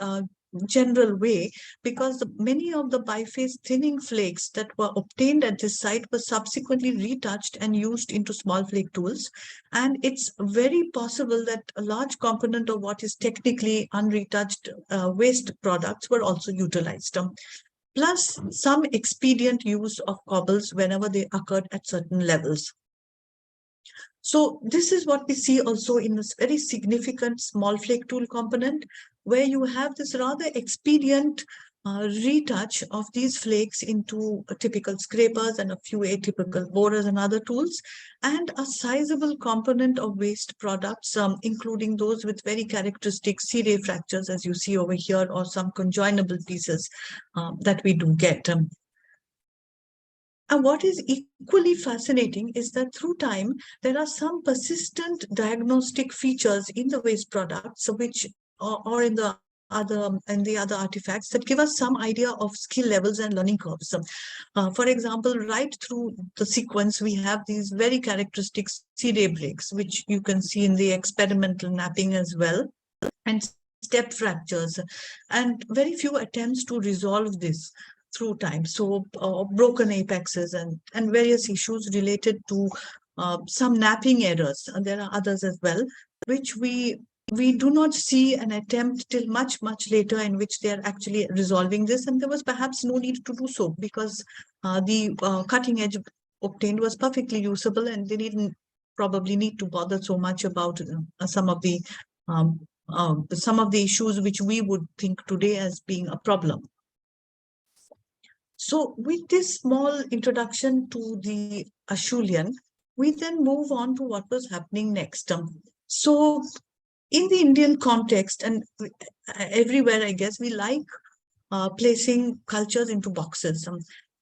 general way, because many of the biface thinning flakes that were obtained at this site were subsequently retouched and used into small flake tools. And it's very possible that a large component of what is technically unretouched waste products were also utilized. Plus some expedient use of cobbles whenever they occurred at certain levels. So this is what we see also in this very significant small flake tool component, where you have this rather expedient retouch of these flakes into typical scrapers and a few atypical borers and other tools, and a sizable component of waste products, including those with very characteristic C-ray fractures, as you see over here, or some conjoinable pieces that we do get. And what is equally fascinating is that through time, there are some persistent diagnostic features in the waste products, which or in the other artifacts, that give us some idea of skill levels and learning curves. For example, right through the sequence, we have these very characteristic C-ray breaks, which you can see in the experimental napping as well, and step fractures, and very few attempts to resolve this through time. So broken apexes and various issues related to some napping errors, and there are others as well, which we do not see an attempt till much later in which they are actually resolving this, and there was perhaps no need to do so, because the cutting edge obtained was perfectly usable, and they didn't probably need to bother so much about some of the issues which we would think today as being a problem. So with this small introduction to the Acheulean, we then move on to what was happening next. So in the Indian context, and everywhere, I guess, we like placing cultures into boxes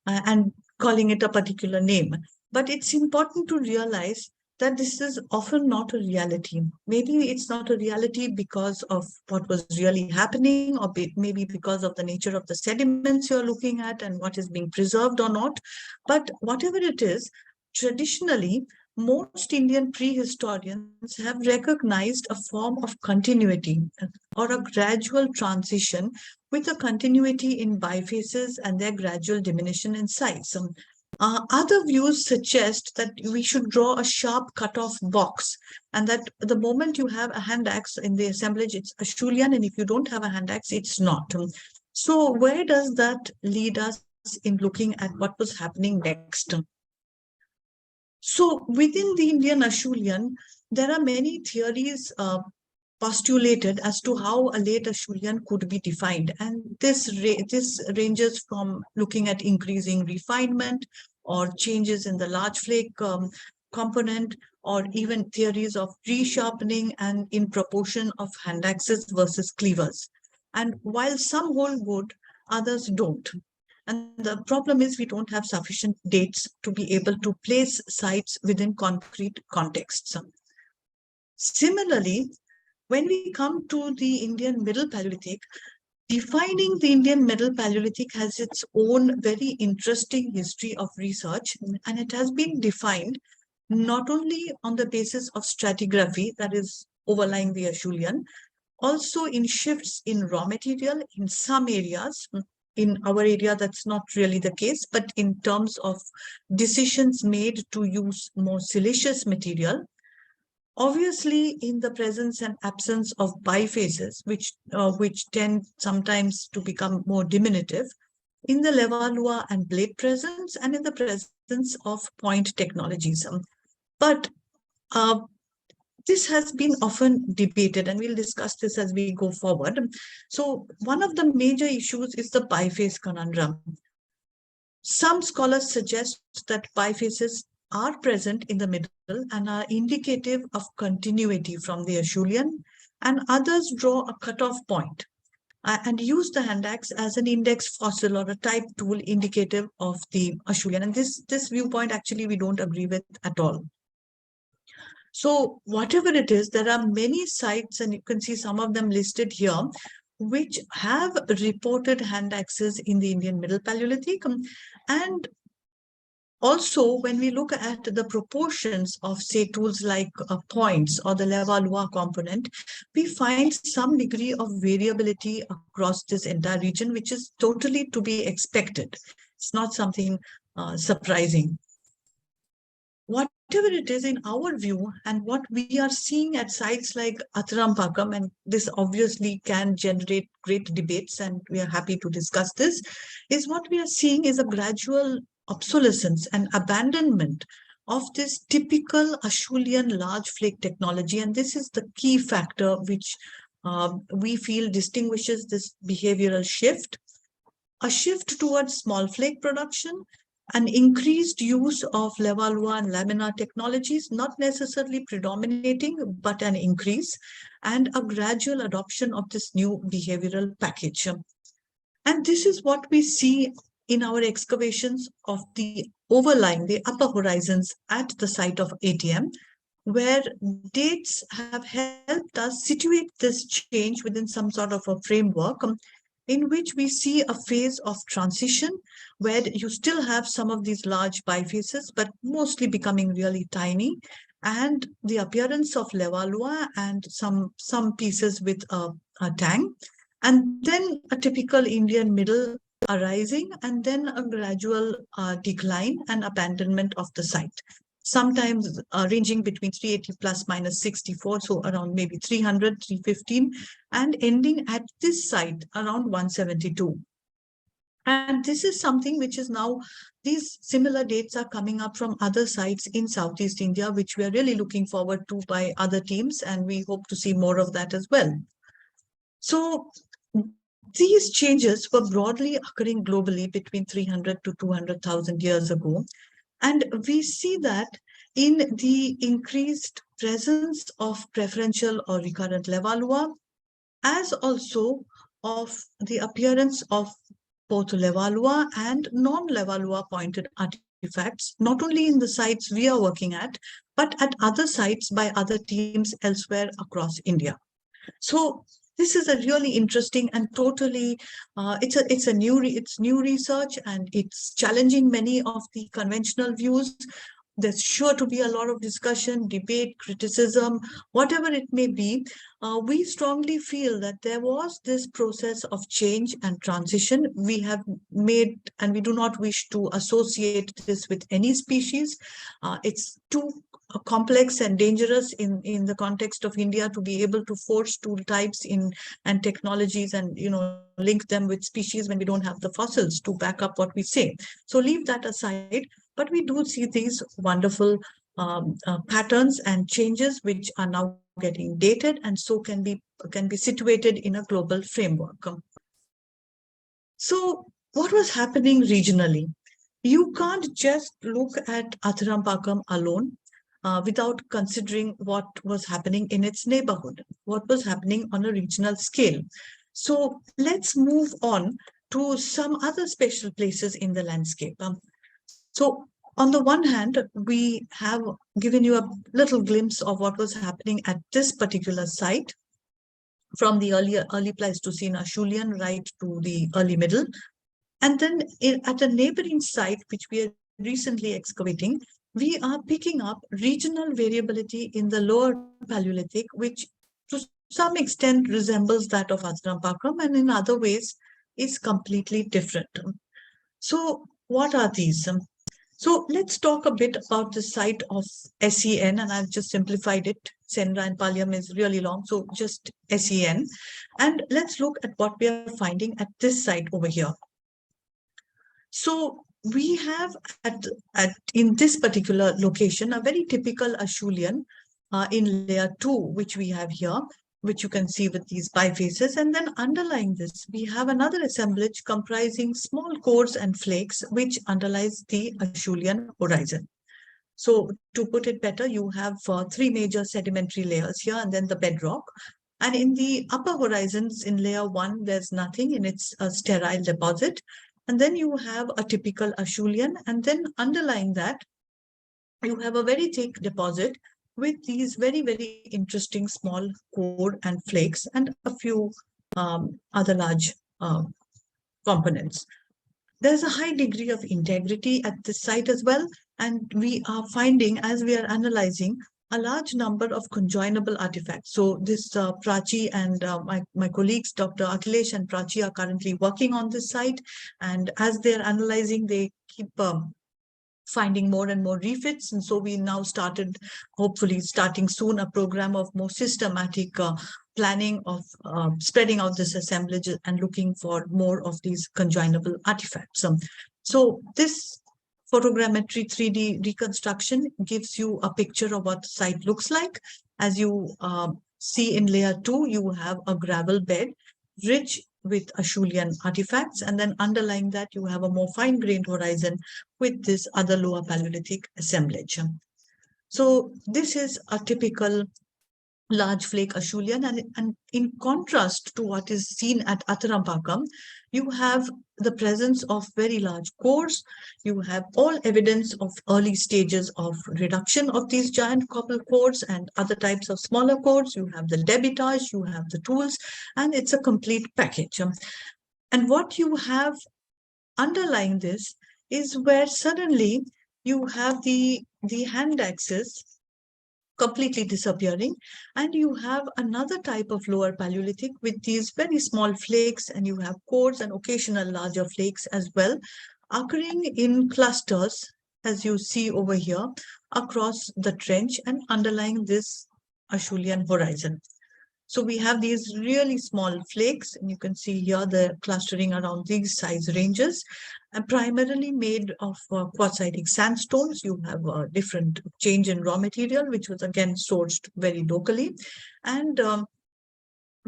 and calling it a particular name. But it's important to realize that this is often not a reality. Maybe it's not a reality because of what was really happening, or maybe because of the nature of the sediments you're looking at and what is being preserved or not. But whatever it is, traditionally, most Indian prehistorians have recognized a form of continuity or a gradual transition, with a continuity in bifaces and their gradual diminution in size. Other views suggest that we should draw a sharp cutoff box, and that the moment you have a hand axe in the assemblage, it's Acheulean, and if you don't have a hand axe, it's not. So where does that lead us in looking at what was happening next? So within the Indian Acheulean, there are many theories postulated as to how a late Acheulean could be defined. And this ranges from looking at increasing refinement or changes in the large flake component, or even theories of resharpening and in proportion of hand axes versus cleavers. And while some hold good, others don't. And the problem is we don't have sufficient dates to be able to place sites within concrete contexts. Similarly, when we come to the Indian Middle Paleolithic, defining the Indian Middle Paleolithic has its own very interesting history of research, and it has been defined not only on the basis of stratigraphy, that is overlying the Acheulean, also in shifts in raw material in some areas. In our area, that's not really the case, but in terms of decisions made to use more siliceous material, obviously in the presence and absence of bifaces, which tend sometimes to become more diminutive, in the Levallois and blade presence, and in the presence of point technologies. But this has been often debated, and we'll discuss this as we go forward. So one of the major issues is the biface conundrum. Some scholars suggest that bifaces are present in the middle and are indicative of continuity from the Acheulean, and others draw a cutoff point and use the hand axe as an index fossil or a type tool indicative of the Acheulean. And this viewpoint actually we don't agree with at all. So whatever it is, there are many sites, and you can see some of them listed here, which have reported hand axes in the Indian Middle Paleolithic. And also, when we look at the proportions of, say, tools like points or the Levallois component, we find some degree of variability across this entire region, which is totally to be expected. It's not something surprising. Whatever it is, in our view, and what we are seeing at sites like Athirampakam, and this obviously can generate great debates, and we are happy to discuss this, is what we are seeing is a gradual obsolescence and abandonment of this typical Acheulean large flake technology. And this is the key factor which we feel distinguishes this behavioral shift. A shift towards small flake production, an increased use of Levallois and laminar technologies, not necessarily predominating, but an increase, and a gradual adoption of this new behavioral package. And this is what we see in our excavations of the overlying, the upper horizons at the site of ATM, where dates have helped us situate this change within some sort of a framework in which we see a phase of transition where you still have some of these large bifaces, but mostly becoming really tiny, and the appearance of Levallois and some pieces with a tang, and then a typical Indian middle arising, and then a gradual decline and abandonment of the site. Sometimes ranging between 380 plus minus 64, so around maybe 300, 315, and ending at this site around 172. And this is something which is now, these similar dates are coming up from other sites in Southeast India, which we are really looking forward to by other teams, and we hope to see more of that as well. So these changes were broadly occurring globally between 300 to 200,000 years ago. And we see that in the increased presence of preferential or recurrent Levallois, as also of the appearance of both Levallois and non-Levallois pointed artifacts, not only in the sites we are working at, but at other sites by other teams elsewhere across India. So this is a really interesting and totally, it's new research, and it's challenging many of the conventional views. There's sure to be a lot of discussion, debate, criticism, whatever it may be. We strongly feel that there was this process of change and transition we have made, and we do not wish to associate this with any species. It's too complex and dangerous in the context of India to be able to force tool types in and technologies and link them with species when we don't have the fossils to back up what we say. So leave that aside, but we do see these wonderful patterns and changes which are now getting dated and so can be situated in a global framework. So what was happening regionally? You can't just look at Athirampakam alone without considering what was happening in its neighborhood, what was happening on a regional scale. So let's move on to some other special places in the landscape. So on the one hand, we have given you a little glimpse of what was happening at this particular site from the early Pleistocene Acheulean right to the early middle. And then at a neighboring site, which we are recently excavating, we are picking up regional variability in the lower Paleolithic, which to some extent resembles that of Athirampakam and in other ways is completely different. So what are these? So let's talk a bit about the site of SEN, and I've just simplified it. Senra and Palyam is really long, so just SEN. And let's look at what we are finding at this site over here. So we have in this particular location a very typical Acheulean in layer 2, which we have here, which you can see with these bifaces. And then underlying this, we have another assemblage comprising small cores and flakes, which underlies the Acheulean horizon. So to put it better, you have 3 major sedimentary layers here and then the bedrock. And in the upper horizons in layer 1, there's nothing, and it's a sterile deposit. And then you have a typical Acheulean, and then underlying that, you have a very thick deposit with these very, very interesting small core and flakes and a few other large components. There's a high degree of integrity at this site as well, and we are finding, as we are analyzing, a large number of conjoinable artifacts. So this Prachi and my colleagues, Dr. Akhilesh and Prachi, are currently working on this site. And as they're analyzing, they keep finding more and more refits. And so we now started, hopefully starting soon, a program of more systematic planning of spreading out this assemblage and looking for more of these conjoinable artifacts. So this photogrammetry 3D reconstruction gives you a picture of what the site looks like. As you see in layer 2, you have a gravel bed rich with Acheulean artifacts, and then underlying that you have a more fine-grained horizon with this other lower Paleolithic assemblage. So this is a typical large flake Acheulean, and in contrast to what is seen at Athirampakam, you have the presence of very large cores. You have all evidence of early stages of reduction of these giant copper cores and other types of smaller cores. You have the debitage, you have the tools, and it's a complete package. And what you have underlying this is where suddenly you have the hand axis completely disappearing, and you have another type of lower Paleolithic with these very small flakes, and you have cores and occasional larger flakes as well, occurring in clusters, as you see over here, across the trench and underlying this Acheulean horizon. So we have these really small flakes, and you can see here the clustering around these size ranges, and primarily made of quartzitic sandstones. You have a different change in raw material, which was again sourced very locally, and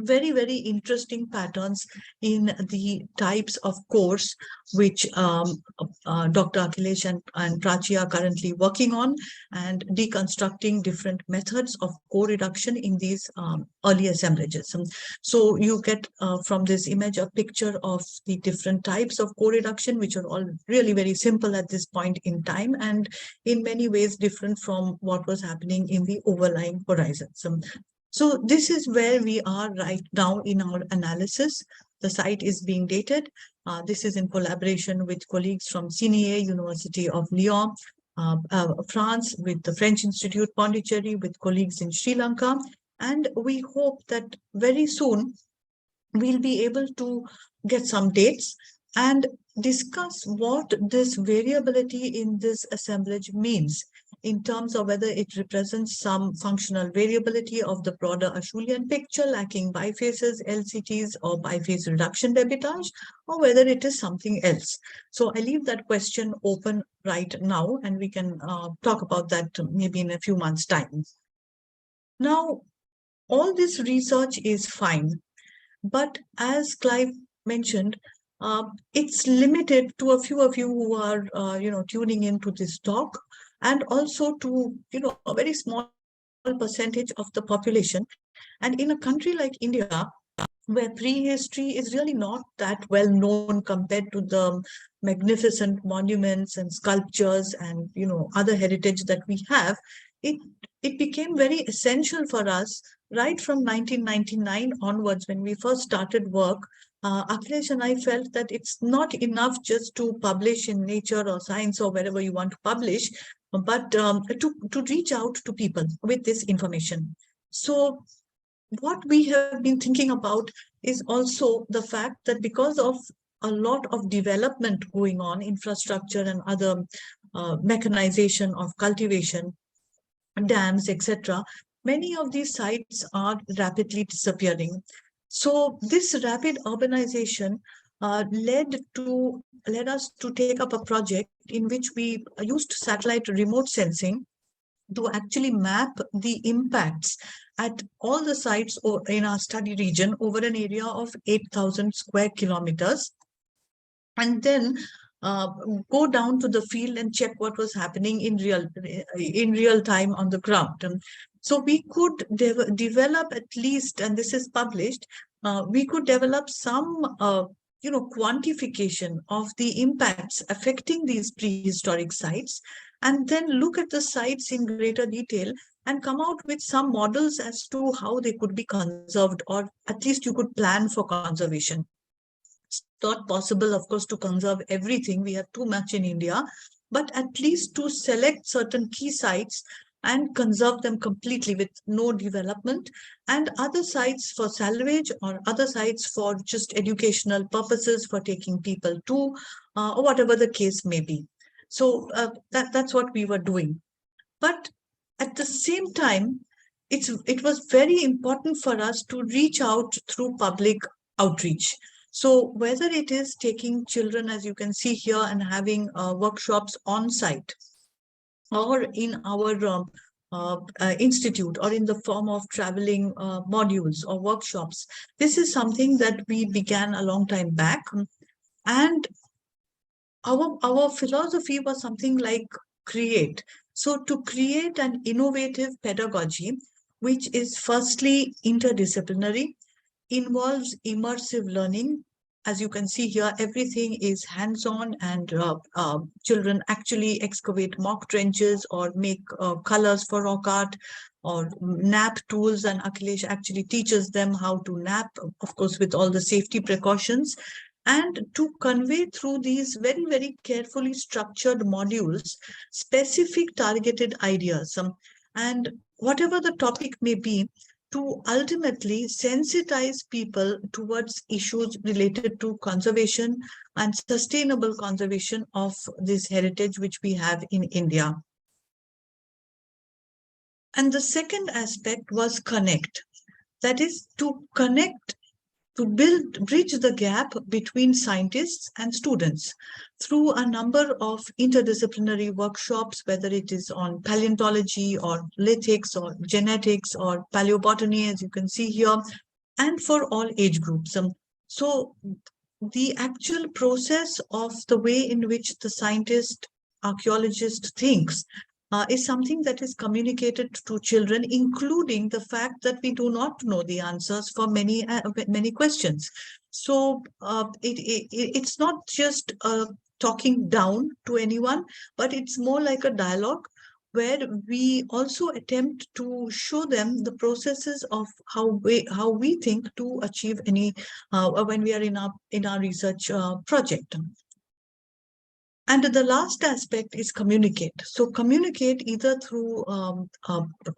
very, very interesting patterns in the types of cores which Dr. Akhilesh and Prachi are currently working on, and deconstructing different methods of core reduction in these early assemblages. So you get from this image a picture of the different types of core reduction, which are all really very simple at this point in time, and in many ways different from what was happening in the overlying horizons. So this is where we are right now in our analysis. The site is being dated. This is in collaboration with colleagues from CNIA, University of Lyon, France, with the French Institute Pondicherry, with colleagues in Sri Lanka. And we hope that very soon we'll be able to get some dates and discuss what this variability in this assemblage means in terms of whether it represents some functional variability of the broader Acheulean picture lacking bifaces, LCTs, or biface reduction debitage, or whether it is something else. So I leave that question open right now, and we can talk about that maybe in a few months' time. Now, all this research is fine, but as Clive mentioned, it's limited to a few of you who are, tuning into this talk, and also to, a very small percentage of the population. And in a country like India, where prehistory is really not that well known compared to the magnificent monuments and sculptures and, other heritage that we have, it became very essential for us right from 1999 onwards, when we first started work. Akhilesh and I felt that it's not enough just to publish in Nature or Science or wherever you want to publish, but to reach out to people with this information. So what we have been thinking about is also the fact that because of a lot of development going on, infrastructure and other mechanization of cultivation, dams, etc., many of these sites are rapidly disappearing. So this rapid urbanization led us to take up a project in which we used satellite remote sensing to actually map the impacts at all the sites in our study region over an area of 8,000 square kilometers, and then go down to the field and check what was happening in real time on the ground. So we could develop at least, and this is published, we could develop some quantification of the impacts affecting these prehistoric sites, and then look at the sites in greater detail and come out with some models as to how they could be conserved, or at least you could plan for conservation. It's not possible, of course, to conserve everything. We have too much in India, but at least to select certain key sites and conserve them completely with no development, and other sites for salvage, or other sites for just educational purposes, for taking people to, or whatever the case may be. So that's what we were doing. But at the same time, it was very important for us to reach out through public outreach. So whether it is taking children, as you can see here, and having workshops on site, or in our institute, or in the form of traveling modules or workshops, this is something that we began a long time back. And our philosophy was something like create. So to create an innovative pedagogy, which is firstly interdisciplinary, involves immersive learning. As you can see here, everything is hands-on, and children actually excavate mock trenches or make colors for rock art, or nap tools, and Akhilesh actually teaches them how to nap, of course, with all the safety precautions. And to convey through these very, very carefully structured modules, specific targeted ideas, and whatever the topic may be, to ultimately sensitize people towards issues related to conservation and sustainable conservation of this heritage which we have in India. And the second aspect was connect. That is to connect, to bridge the gap between scientists and students through a number of interdisciplinary workshops, whether it is on paleontology or lithics or genetics or paleobotany, as you can see here, and for all age groups. So the actual process of the way in which the scientist, archaeologist thinks is something that is communicated to children, including the fact that we do not know the answers for many questions. So it's not just talking down to anyone, but it's more like a dialogue where we also attempt to show them the processes of how we think to achieve any when we are in our research project. And the last aspect is communicate. So communicate either through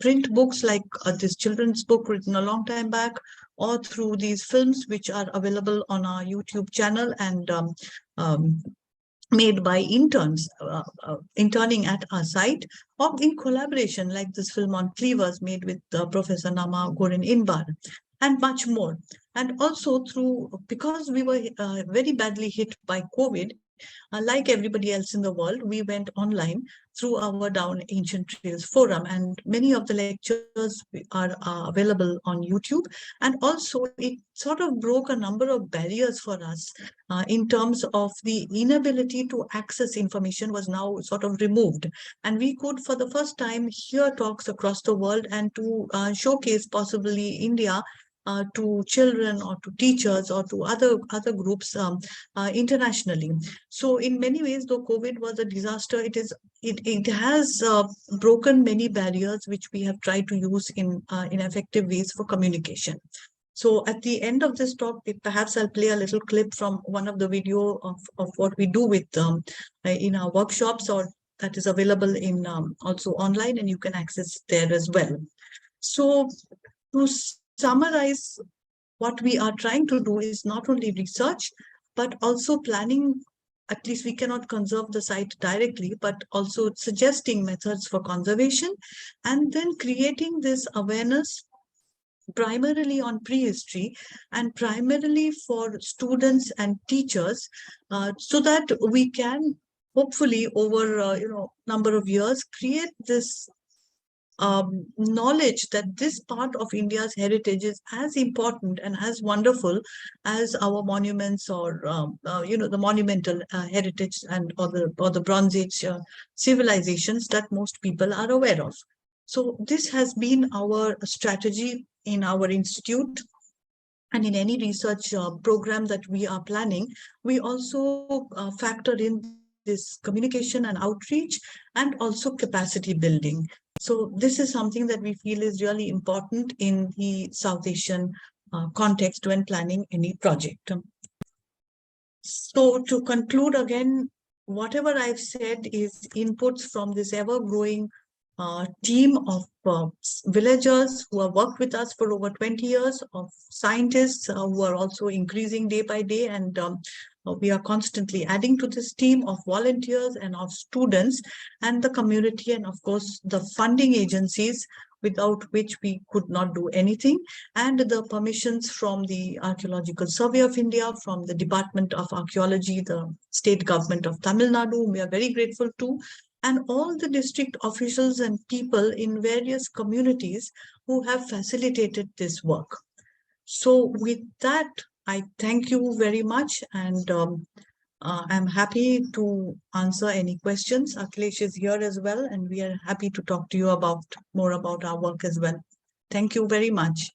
print books like this children's book written a long time back, or through these films which are available on our YouTube channel and made by interns interning at our site, or in collaboration like this film on cleavers made with Professor Nama Gorin Inbar, and much more. And also through, because we were very badly hit by COVID, like everybody else in the world, we went online through our Down Ancient Trails forum, and many of the lectures are available on YouTube. And also it sort of broke a number of barriers for us in terms of the inability to access information was now sort of removed. And we could, for the first time, hear talks across the world and to showcase possibly India to children or to teachers or to other groups internationally. So in many ways, though COVID was a disaster, it has broken many barriers which we have tried to use in effective ways for communication. So at the end of this talk, perhaps I'll play a little clip from one of the video of what we do with in our workshops, or that is available in also online, and you can access there as well. So to summarize, what we are trying to do is not only research, but also planning. At least we cannot conserve the site directly, but also suggesting methods for conservation, and then creating this awareness primarily on prehistory and primarily for students and teachers, so that we can hopefully over number of years create this knowledge that this part of India's heritage is as important and as wonderful as our monuments, or the monumental heritage and or the Bronze Age civilizations that most people are aware of. So this has been our strategy in our institute, and in any research program that we are planning, we also factor in this communication and outreach, and also capacity building. So this is something that we feel is really important in the South Asian context when planning any project. So to conclude again, whatever I've said is inputs from this ever-growing team of villagers who have worked with us for over 20 years, of scientists who are also increasing day by day, and we are constantly adding to this team of volunteers and of students and the community, and of course the funding agencies without which we could not do anything, and the permissions from the Archaeological Survey of India, from the Department of Archaeology, the state government of Tamil Nadu, we are very grateful to, and all the district officials and people in various communities who have facilitated this work. So with that, I thank you very much, and I'm happy to answer any questions. Akhilesh is here as well, and we are happy to talk to you more about our work as well. Thank you very much.